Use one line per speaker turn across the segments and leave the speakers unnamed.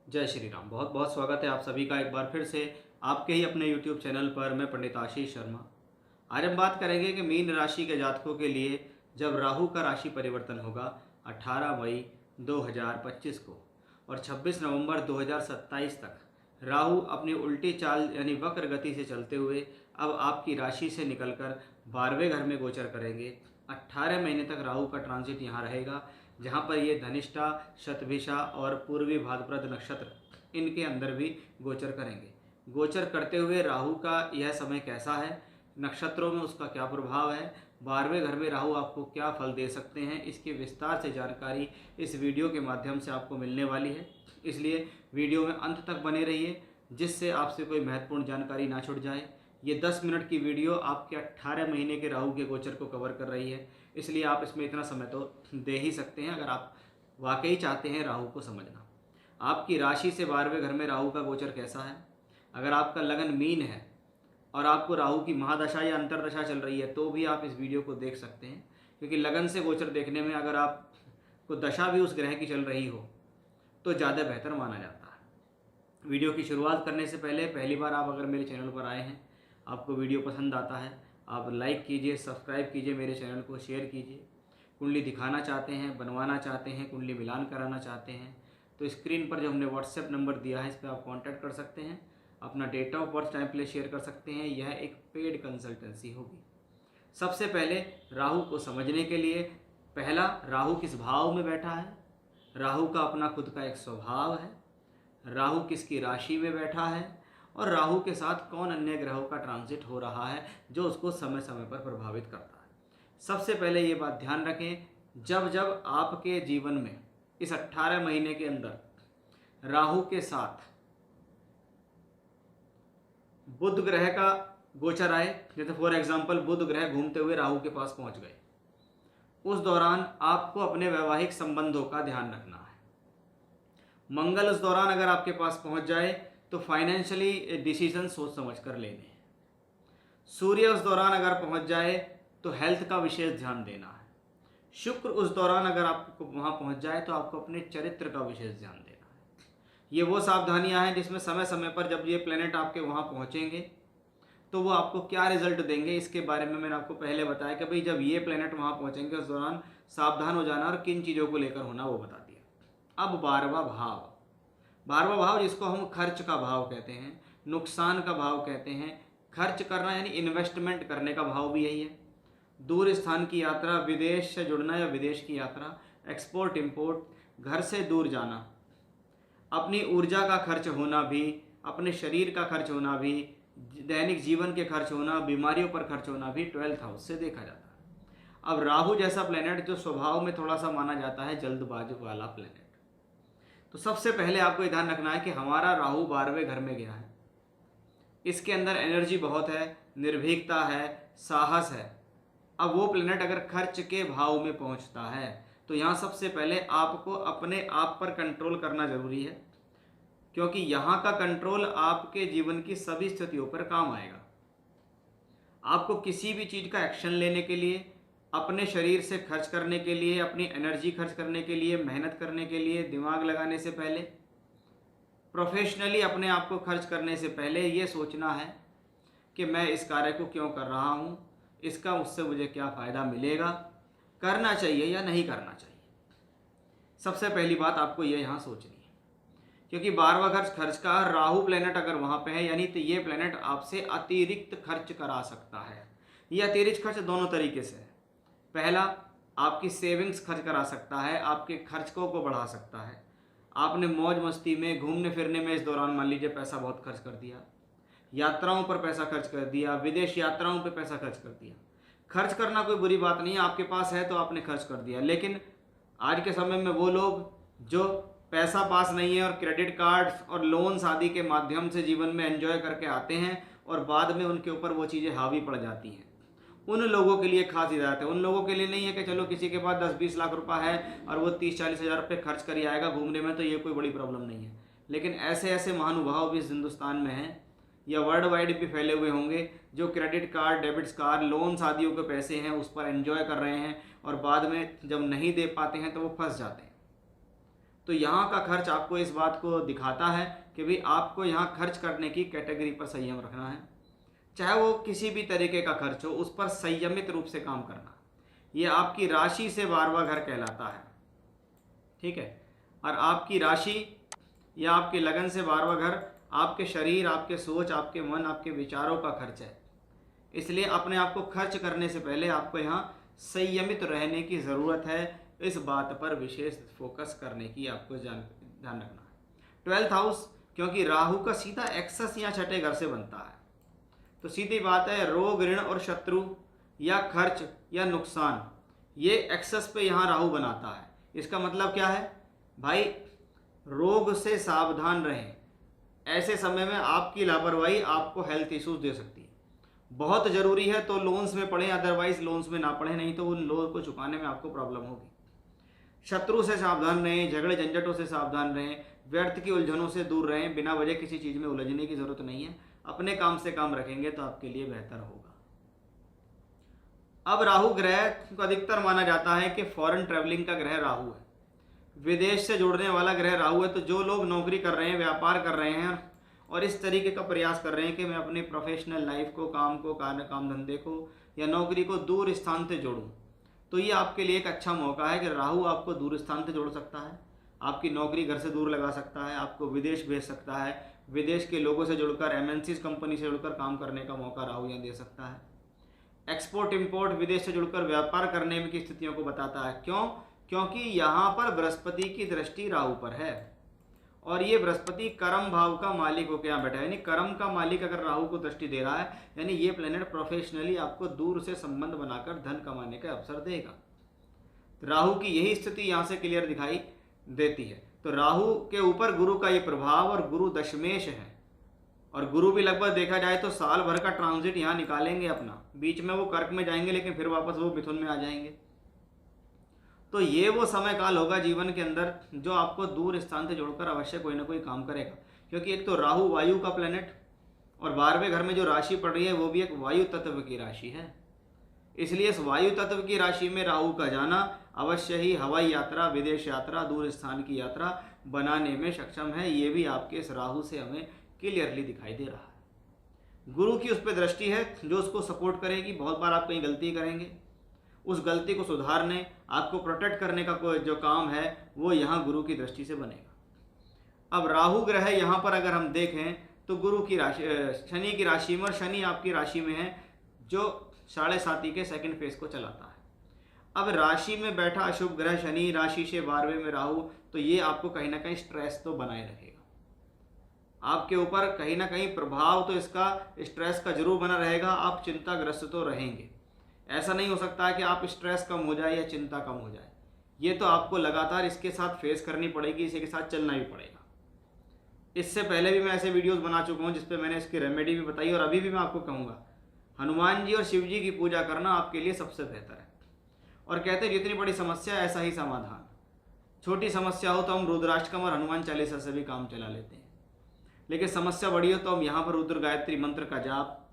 जय श्री राम। बहुत बहुत स्वागत है आप सभी का एक बार फिर से आपके ही अपने YouTube चैनल पर। मैं पंडित आशीष शर्मा। आज हम बात करेंगे कि मीन राशि के जातकों के लिए जब राहु का राशि परिवर्तन होगा 18 मई 2025 को और 26 नवंबर 2027 तक राहु अपनी उल्टी चाल यानी वक्र गति से चलते हुए अब आपकी राशि से निकलकर 12वें घर में गोचर करेंगे। 18 महीने तक राहु का ट्रांजिट यहाँ रहेगा, जहाँ पर ये धनिष्ठा, शतभिषा और पूर्वी भाद्रपद नक्षत्र इनके अंदर भी गोचर करेंगे। गोचर करते हुए राहु का यह समय कैसा है, नक्षत्रों में उसका क्या प्रभाव है, 12वें घर में राहु आपको क्या फल दे सकते हैं, इसकी विस्तार से जानकारी इस वीडियो के माध्यम से आपको मिलने वाली है। इसलिए वीडियो में अंत तक बने रहिए, जिससे आपसे कोई महत्वपूर्ण जानकारी ना छूट जाए। ये 10 मिनट की वीडियो आपके 18 महीने के राहु के गोचर को कवर कर रही है, इसलिए आप इसमें इतना समय तो दे ही सकते हैं अगर आप वाकई चाहते हैं राहु को समझना। आपकी राशि से 12वें घर में राहु का गोचर कैसा है। अगर आपका लगन मीन है और आपको राहु की महादशा या अंतरदशा चल रही है तो भी आप इस वीडियो को देख सकते हैं, क्योंकि लगन से गोचर देखने में अगर आपको दशा भी उस ग्रह की चल रही हो तो ज़्यादा बेहतर माना जाता है। वीडियो की शुरुआत करने से पहले पहली बार आप अगर मेरे चैनल पर आए हैं, आपको वीडियो पसंद आता है, आप लाइक कीजिए, सब्सक्राइब कीजिए, मेरे चैनल को शेयर कीजिए। कुंडली दिखाना चाहते हैं, बनवाना चाहते हैं, कुंडली मिलान कराना चाहते हैं तो स्क्रीन पर जो हमने व्हाट्सएप नंबर दिया है इस पर आप कांटेक्ट कर सकते हैं। अपना date of birth time place share कर सकते हैं। यह एक पेड कंसल्टेंसी होगी। सबसे पहले राहु को समझने के लिए पहला, राहु किस भाव में बैठा है, राहु का अपना खुद का एक स्वभाव है, राहु किसकी राशि में बैठा है और राहु के साथ कौन अन्य ग्रहों का ट्रांजिट हो रहा है जो उसको समय समय पर प्रभावित करता है। सबसे पहले ये बात ध्यान रखें, जब जब आपके जीवन में इस 18 महीने के अंदर राहु के साथ बुध ग्रह का गोचर आए, जैसे फॉर एग्जांपल बुध ग्रह घूमते हुए राहु के पास पहुंच गए, उस दौरान आपको अपने वैवाहिक संबंधों का ध्यान रखना है। मंगल उस दौरान अगर आपके पास पहुंच जाए तो फाइनेंशियली डिसीजन सोच समझ कर लेने हैं। सूर्य उस दौरान अगर पहुंच जाए तो हेल्थ का विशेष ध्यान देना है। शुक्र उस दौरान अगर आपको वहां पहुंच जाए तो आपको अपने चरित्र का विशेष ध्यान देना है। ये वो सावधानियां हैं जिसमें समय समय पर जब ये प्लेनेट आपके वहां पहुंचेंगे तो वो आपको क्या रिजल्ट देंगे, इसके बारे में मैंने आपको पहले बताया कि भाई जब ये प्लेनेट वहां पहुंचेंगे उस दौरान सावधान हो जाना और किन चीज़ों को लेकर होना वो बता दिया। अब 12वां भाव, 12वां भाव जिसको हम खर्च का भाव कहते हैं, नुकसान का भाव कहते हैं, खर्च करना यानी इन्वेस्टमेंट करने का भाव भी यही है। दूर स्थान की यात्रा, विदेश से जुड़ना या विदेश की यात्रा, एक्सपोर्ट इंपोर्ट, घर से दूर जाना, अपनी ऊर्जा का खर्च होना भी, अपने शरीर का खर्च होना भी, दैनिक जीवन के खर्च होना, बीमारियों पर खर्च होना भी 12th हाउस से देखा जाता है। अब राहु जैसा प्लेनेट जो स्वभाव में थोड़ा सा माना जाता है जल्दबाजी वाला प्लेनेट, तो सबसे पहले आपको ये ध्यान रखना है कि हमारा राहु 12वें घर में गया है, इसके अंदर एनर्जी बहुत है, निर्भीकता है, साहस है। अब वो प्लेनेट अगर खर्च के भाव में पहुंचता है तो यहाँ सबसे पहले आपको अपने आप पर कंट्रोल करना जरूरी है, क्योंकि यहाँ का कंट्रोल आपके जीवन की सभी स्थितियों पर काम आएगा। आपको किसी भी चीज़ का एक्शन लेने के लिए, अपने शरीर से खर्च करने के लिए, अपनी एनर्जी खर्च करने के लिए, मेहनत करने के लिए, दिमाग लगाने से पहले, प्रोफेशनली अपने आप को खर्च करने से पहले ये सोचना है कि मैं इस कार्य को क्यों कर रहा हूँ, इसका उससे मुझे क्या फ़ायदा मिलेगा, करना चाहिए या नहीं करना चाहिए। सबसे पहली बात आपको ये यहाँ सोचनी है, क्योंकि 12वां घर खर्च का, राहु प्लेनेट अगर वहाँ पे है यानी तो ये प्लेनेट आपसे अतिरिक्त खर्च करा सकता है। ये अतिरिक्त खर्च दोनों तरीके से है। पहला, आपकी सेविंग्स खर्च करा सकता है, आपके खर्चों को बढ़ा सकता है। आपने मौज मस्ती में, घूमने फिरने में इस दौरान मान लीजिए पैसा बहुत खर्च कर दिया, यात्राओं पर पैसा खर्च कर दिया, विदेश यात्राओं पर पैसा खर्च कर दिया। खर्च करना कोई बुरी बात नहीं है, आपके पास है तो आपने खर्च कर दिया। लेकिन आज के समय में वो लोग जो पैसा पास नहीं है और क्रेडिट कार्ड्स और लोन्स आदि के माध्यम से जीवन में एंजॉय करके आते हैं और बाद में उनके ऊपर वो चीज़ें हावी पड़ जाती हैं, उन लोगों के लिए खास हिदायत है। उन लोगों के लिए नहीं है कि चलो किसी के पास 10-20 लाख रुपए है और वो 30-40 हज़ार रुपये खर्च कर ही आएगा घूमने में, तो ये कोई बड़ी प्रॉब्लम नहीं है। लेकिन ऐसे ऐसे महानुभाव भी इस हिंदुस्तान में हैं या वर्ल्ड वाइड भी फैले हुए होंगे जो credit card, debits card, loans आदियों के पैसे हैं उस पर एंजॉय कर रहे हैं और बाद में जब नहीं दे पाते हैं तो वो फंस जाते हैं। तो यहाँ का खर्च आपको इस बात को दिखाता है कि भाई आपको यहाँ खर्च करने की कैटेगरी पर संयम रखना है, चाहे वो किसी भी तरीके का खर्च हो, उस पर संयमित रूप से काम करना। ये आपकी राशि से 12वां घर कहलाता है, ठीक है। और आपकी राशि या आपकी लगन से 12वां घर आपके शरीर, आपके सोच, आपके मन, आपके विचारों का खर्च है। इसलिए अपने आप को खर्च करने से पहले आपको यहाँ संयमित रहने की ज़रूरत है। इस बात पर विशेष फोकस करने की आपको ध्यान रखना है। 12th हाउस क्योंकि राहु का सीधा एक्सेस यहाँ छठे घर से बनता है, तो सीधी बात है रोग, ऋण और शत्रु या खर्च या नुकसान, ये एक्सेस पे यहाँ राहु बनाता है। इसका मतलब क्या है भाई, रोग से सावधान रहें। ऐसे समय में आपकी लापरवाही आपको हेल्थ इश्यूज दे सकती है। बहुत ज़रूरी है तो लोन्स में पढ़ें, अदरवाइज लोन्स में ना पढ़ें, नहीं तो उन लोन को चुकाने में आपको प्रॉब्लम होगी। शत्रु से सावधान रहें, झगड़े झंझटों से सावधान रहें, व्यर्थ की उलझनों से दूर रहें। बिना वजह किसी चीज़ में उलझने की ज़रूरत नहीं है। अपने काम से काम रखेंगे तो आपके लिए बेहतर होगा। अब राहु ग्रह को अधिकतर माना जाता है कि फॉरेन ट्रैवलिंग का ग्रह राहु है, विदेश से जुड़ने वाला ग्रह राहु है। तो जो लोग नौकरी कर रहे हैं, व्यापार कर रहे हैं और इस तरीके का प्रयास कर रहे हैं कि मैं अपनी प्रोफेशनल लाइफ को, काम धंधे को या नौकरी को दूर स्थान से जोड़ूं, तो ये आपके लिए एक अच्छा मौका है कि राहु आपको दूर स्थान से जोड़ सकता है, आपकी नौकरी घर से दूर लगा सकता है, आपको विदेश भेज सकता है, विदेश के लोगों से जुड़कर MNCs कंपनी से जुड़कर काम करने का मौका राहु यहाँ दे सकता है। एक्सपोर्ट इंपोर्ट, विदेश से जुड़कर व्यापार करने की स्थितियों को बताता है। क्यों? क्योंकि यहाँ पर बृहस्पति की दृष्टि राहु पर है और ये बृहस्पति कर्म भाव का मालिक होकर यहाँ बैठा है, यानी कर्म का मालिक अगर राहु को दृष्टि दे रहा है, यानी ये प्लेनेट प्रोफेशनली आपको दूर से संबंध बनाकर धन कमाने का अवसर देगा। राहु की यही स्थिति यहाँ से क्लियर दिखाई देती है। तो राहु के ऊपर गुरु का ये प्रभाव, और गुरु दशमेश है, और गुरु भी लगभग देखा जाए तो साल भर का ट्रांजिट यहाँ निकालेंगे अपना। बीच में वो कर्क में जाएंगे लेकिन फिर वापस वो मिथुन में आ जाएंगे। तो ये वो समय काल होगा जीवन के अंदर जो आपको दूर स्थान से जोड़कर अवश्य कोई ना कोई काम करेगा। क्योंकि एक तो राहु वायु का प्लेनेट, और 12वें घर में जो राशि पड़ रही है वो भी एक वायु तत्व की राशि है। इसलिए इस वायु तत्व की राशि में राहु का जाना अवश्य ही हवाई यात्रा, विदेश यात्रा, दूर स्थान की यात्रा बनाने में सक्षम है। ये भी आपके इस राहु से हमें क्लियरली दिखाई दे रहा है। गुरु की उस पर दृष्टि है जो उसको सपोर्ट करेगी। बहुत बार आप कहीं गलती करेंगे, उस गलती को सुधारने, आपको प्रोटेक्ट करने का कोई जो काम है वो यहाँ गुरु की दृष्टि से बनेगा। अब राहु ग्रह यहाँ पर अगर हम देखें तो गुरु की राशि, शनि की राशि में, और शनि आपकी राशि में है जो 7.5 के सेकंड फेज को चलाता है। अब राशि में बैठा अशुभ ग्रह शनि, राशि से 12वें में राहु, तो ये आपको कहीं ना कहीं स्ट्रेस तो बनाए रखेगा। आपके ऊपर कहीं ना कहीं प्रभाव तो इसका, स्ट्रेस का जरूर बना रहेगा। आप चिंताग्रस्त तो रहेंगे। ऐसा नहीं हो सकता कि आप स्ट्रेस कम हो जाए या चिंता कम हो जाए। ये तो आपको लगातार इसके साथ फेस करनी पड़ेगी, इसी के साथ चलना भी पड़ेगा। इससे पहले भी मैं ऐसे वीडियोस बना चुका हूँ जिसपे मैंने इसकी रेमेडी भी बताई, और अभी भी मैं आपको कहूँगा हनुमान जी और शिव जी की पूजा करना आपके लिए सबसे बेहतर है। और कहते हैं जितनी बड़ी समस्या ऐसा ही समाधान। छोटी समस्या हो तो हम रुद्राष्टकम और हनुमान चालीसा से भी काम चला लेते हैं, लेकिन समस्या बड़ी हो तो हम यहाँ पर रुद्र गायत्री मंत्र का जाप,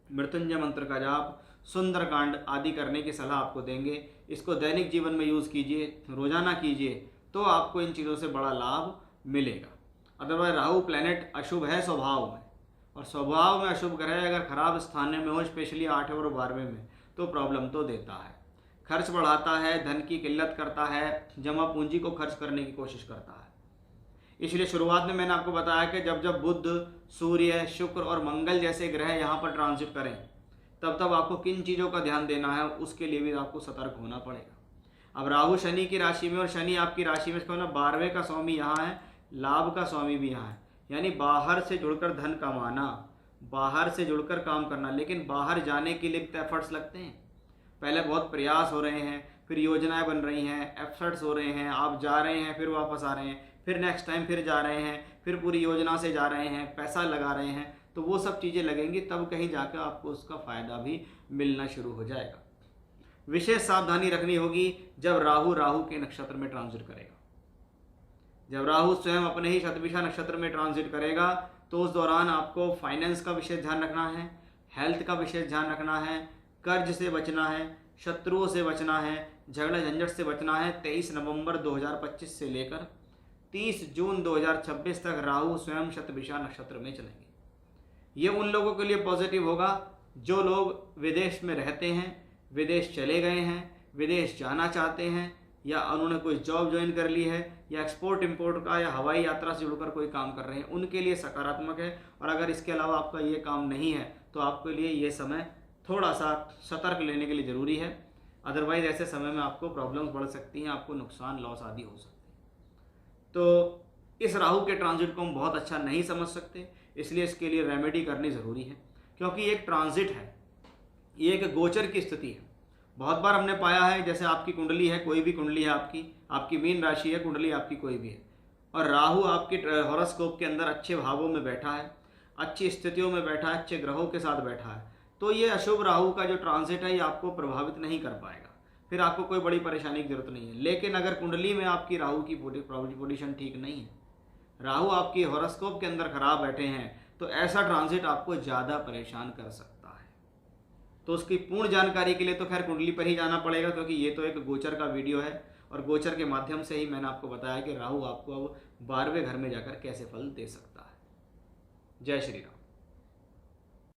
मृत्युंजय मंत्र का जाप, सुंदरकांड आदि करने की सलाह आपको देंगे। इसको दैनिक जीवन में यूज़ कीजिए, रोजाना कीजिए, तो आपको इन चीज़ों से बड़ा लाभ मिलेगा। अदरवाइज राहु प्लैनेट अशुभ है स्वभाव में, और स्वभाव में अशुभ ग्रह अगर खराब स्थान में हो, स्पेशली 8 और 12वें में, तो प्रॉब्लम तो देता है। खर्च बढ़ाता है, धन की किल्लत करता है, जमा पूंजी को खर्च करने की कोशिश करता है। इसलिए शुरुआत में मैंने आपको बताया कि जब जब बुध, सूर्य, शुक्र और मंगल जैसे ग्रह यहाँ पर ट्रांजिट करें, तब तब आपको किन चीज़ों का ध्यान देना है, उसके लिए भी आपको सतर्क होना पड़ेगा। अब राहु शनि की राशि में और शनि आपकी राशि में, इसका मतलब 12वें का स्वामी यहाँ है, लाभ का स्वामी भी यहाँ है, यानी बाहर से जुड़कर धन कमाना, बाहर से जुड़कर काम करना। लेकिन बाहर जाने के लिए एफर्ट्स लगते हैं। पहले बहुत प्रयास हो रहे हैं, फिर योजनाएं बन रही हैं, एफर्ट्स हो रहे हैं, आप जा रहे हैं, फिर वापस आ रहे हैं, फिर नेक्स्ट टाइम फिर जा रहे हैं, फिर पूरी योजना से जा रहे हैं, पैसा लगा रहे हैं, तो वो सब चीज़ें लगेंगी, तब कहीं जाकर आपको उसका फ़ायदा भी मिलना शुरू हो जाएगा। विशेष सावधानी रखनी होगी जब राहु के नक्षत्र में ट्रांजिट करेगा। जब राहु स्वयं अपने ही शतभिषा नक्षत्र में ट्रांजिट करेगा तो उस दौरान आपको फाइनेंस का विशेष ध्यान रखना है, हेल्थ का विशेष ध्यान रखना है, कर्ज से बचना है, शत्रुओं से बचना है, झगड़ा झंझट से बचना है। 23 नवंबर 2025 से लेकर 30 जून 2026 तक राहु स्वयं शतभिषा नक्षत्र में चलेंगे। ये उन लोगों के लिए पॉजिटिव होगा जो लोग विदेश में रहते हैं, विदेश चले गए हैं, विदेश जाना चाहते हैं, या उन्होंने कोई जॉब ज्वाइन कर ली है, या एक्सपोर्ट इंपोर्ट का या हवाई यात्रा से जुड़कर कोई काम कर रहे हैं, उनके लिए सकारात्मक है। और अगर इसके अलावा आपका ये काम नहीं है तो आपके लिए ये समय थोड़ा सा सतर्क लेने के लिए ज़रूरी है। अदरवाइज ऐसे समय में आपको प्रॉब्लम्स बढ़ सकती हैं, आपको नुकसान लॉस आदि हो सकते हैं। तो इस राहु के ट्रांजिट को हम बहुत अच्छा नहीं समझ सकते, इसलिए इसके लिए रेमेडी करनी ज़रूरी है, क्योंकि एक ट्रांजिट है, ये एक गोचर की स्थिति है। बहुत बार हमने पाया है, जैसे आपकी कुंडली है, कोई भी कुंडली है आपकी मीन राशि है, कुंडली आपकी कोई भी है, और राहु आपके हॉरोस्कोप के अंदर अच्छे भावों में बैठा है, अच्छी स्थितियों में बैठा है, अच्छे ग्रहों के साथ बैठा है, तो ये अशुभ राहु का जो ट्रांजिट है ये आपको प्रभावित नहीं कर पाएगा, फिर आपको कोई बड़ी परेशानी की जरूरत नहीं है। लेकिन अगर कुंडली में आपकी राहु की पोजीशन ठीक नहीं है, राहु आपकी हॉरोस्कोप के अंदर खराब बैठे हैं, तो ऐसा ट्रांजिट आपको ज़्यादा परेशान कर सकता है। तो उसकी पूर्ण जानकारी के लिए तो खैर कुंडली पर ही जाना पड़ेगा, क्योंकि ये तो एक गोचर का वीडियो है, और गोचर के माध्यम से ही मैंने आपको बताया कि राहु आपको अब 12वें घर में जाकर कैसे फल दे सकता है। जय श्री राम।